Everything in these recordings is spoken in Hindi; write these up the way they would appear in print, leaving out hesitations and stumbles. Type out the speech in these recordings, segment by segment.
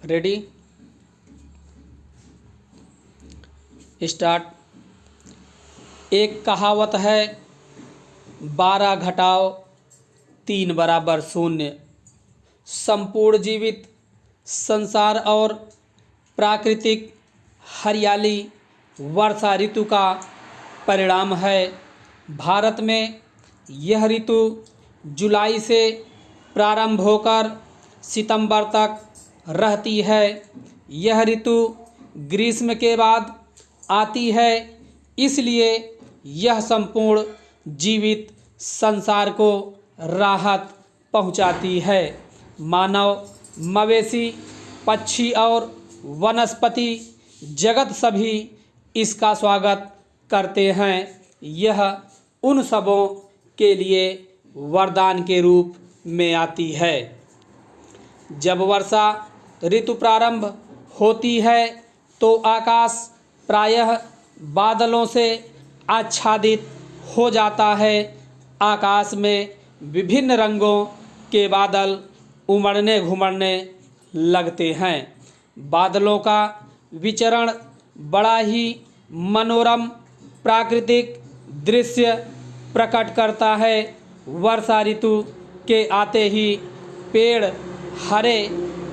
Ready start. एक कहावत है 12 घटाओ 3 बराबर शून्य। संपूर्ण जीवित संसार और प्राकृतिक हरियाली वर्षा ऋतु का परिणाम है। भारत में यह ऋतु जुलाई से प्रारंभ होकर सितंबर तक रहती है। यह ऋतु ग्रीष्म के बाद आती है, इसलिए यह संपूर्ण जीवित संसार को राहत पहुंचाती है। मानव, मवेशी, पक्षी और वनस्पति जगत सभी इसका स्वागत करते हैं। यह उन सबों के लिए वरदान के रूप में आती है। जब वर्षा ऋतु प्रारंभ होती है तो आकाश प्रायः बादलों से आच्छादित हो जाता है। आकाश में विभिन्न रंगों के बादल उमड़ने घुमड़ने लगते हैं। बादलों का विचरण बड़ा ही मनोरम प्राकृतिक दृश्य प्रकट करता है। वर्षा ऋतु के आते ही पेड़ हरे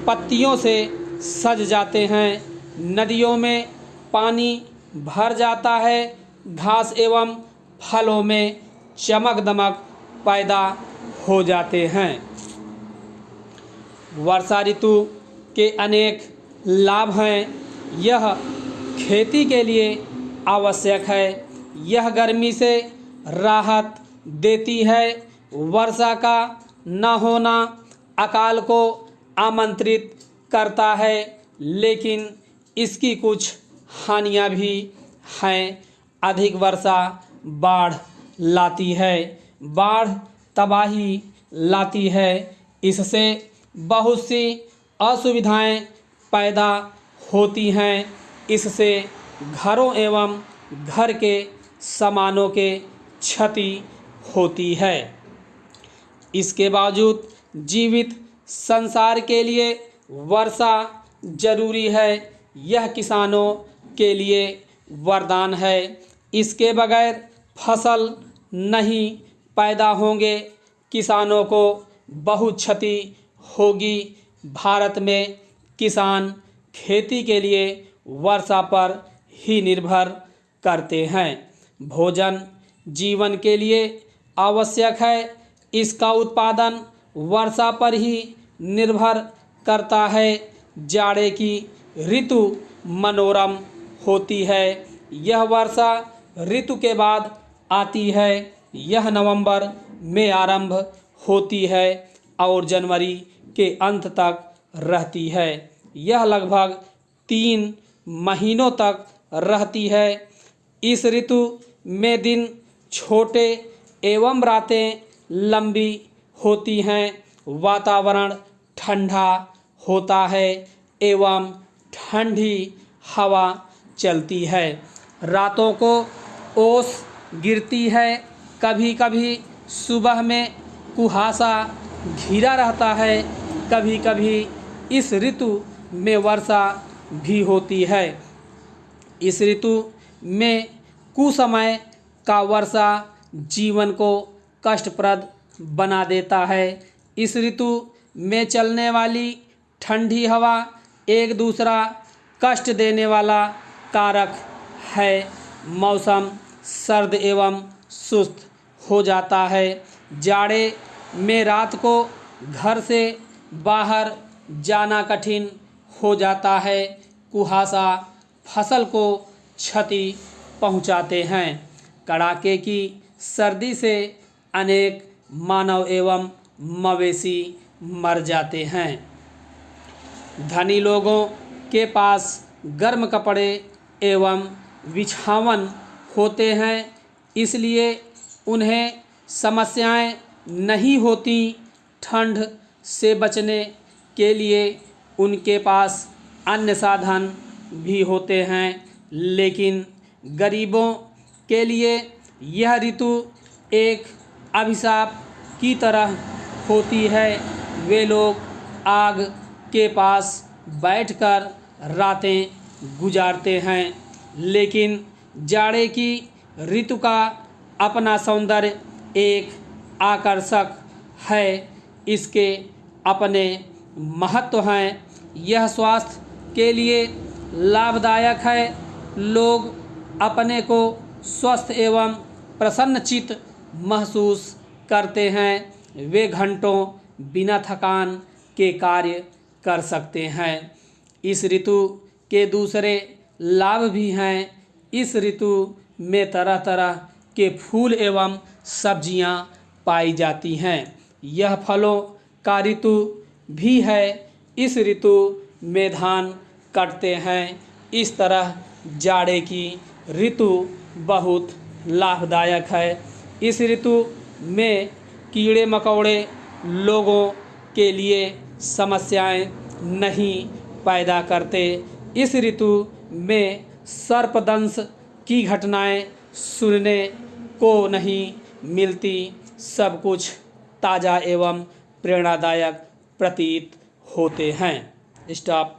पत्तियों से सज जाते हैं। नदियों में पानी भर जाता है। घास एवं फलों में चमक दमक पैदा हो जाते हैं। वर्षा ऋतु के अनेक लाभ हैं। यह खेती के लिए आवश्यक है। यह गर्मी से राहत देती है। वर्षा का न होना अकाल को आमंत्रित करता है, लेकिन इसकी कुछ हानियां भी हैं। अधिक वर्षा बाढ़ लाती है। बाढ़ तबाही लाती है। इससे बहुत सी असुविधाएं पैदा होती हैं। इससे घरों एवं घर के सामानों के क्षति होती है। इसके बावजूद जीवित संसार के लिए वर्षा जरूरी है। यह किसानों के लिए वरदान है। इसके बगैर फसल नहीं पैदा होंगे। किसानों को बहुत क्षति होगी। भारत में किसान खेती के लिए वर्षा पर ही निर्भर करते हैं। भोजन जीवन के लिए आवश्यक है। इसका उत्पादन वर्षा पर ही निर्भर करता है। जाड़े की ऋतु मनोरम होती है। यह वर्षा ऋतु के बाद आती है। यह नवंबर में आरंभ होती है और जनवरी के अंत तक रहती है। यह लगभग 3 महीनों तक रहती है। इस ऋतु में दिन छोटे एवं रातें लंबी होती हैं। वातावरण ठंडा होता है एवं ठंडी हवा चलती है। रातों को ओस गिरती है। कभी कभी सुबह में कुहासा घिरा रहता है। कभी कभी इस ऋतु में वर्षा भी होती है। इस ऋतु में कुसमय का वर्षा जीवन को कष्टप्रद बना देता है। इस ऋतु में चलने वाली ठंडी हवा एक दूसरा कष्ट देने वाला कारक है। मौसम सर्द एवं सुस्त हो जाता है। जाड़े में रात को घर से बाहर जाना कठिन हो जाता है। कुहासा फसल को क्षति पहुंचाते हैं। कड़ाके की सर्दी से अनेक मानव एवं मवेशी मर जाते हैं। धनी लोगों के पास गर्म कपड़े एवं बिछावन होते हैं, इसलिए उन्हें समस्याएं नहीं होती। ठंड से बचने के लिए उनके पास अन्य साधन भी होते हैं, लेकिन गरीबों के लिए यह ऋतु एक अभिशाप की तरह होती है। वे लोग आग के पास बैठकर रातें गुजारते हैं। लेकिन जाड़े की ऋतु का अपना सौंदर्य एक आकर्षक है। इसके अपने महत्व हैं। यह स्वास्थ्य के लिए लाभदायक है। लोग अपने को स्वस्थ एवं प्रसन्नचित्त महसूस करते हैं। वे घंटों बिना थकान के कार्य कर सकते हैं। इस ऋतु के दूसरे लाभ भी हैं। इस ऋतु में तरह तरह के फूल एवं सब्जियां पाई जाती हैं। यह फलों का ऋतु भी है। इस ऋतु में धान कटते हैं। इस तरह जाड़े की ऋतु बहुत लाभदायक है। इस ऋतु में कीड़े मकोड़े लोगों के लिए समस्याएं नहीं पैदा करते। इस ऋतु में सर्पदंश की घटनाएं सुनने को नहीं मिलती। सब कुछ ताज़ा एवं प्रेरणादायक प्रतीत होते हैं। स्टॉप।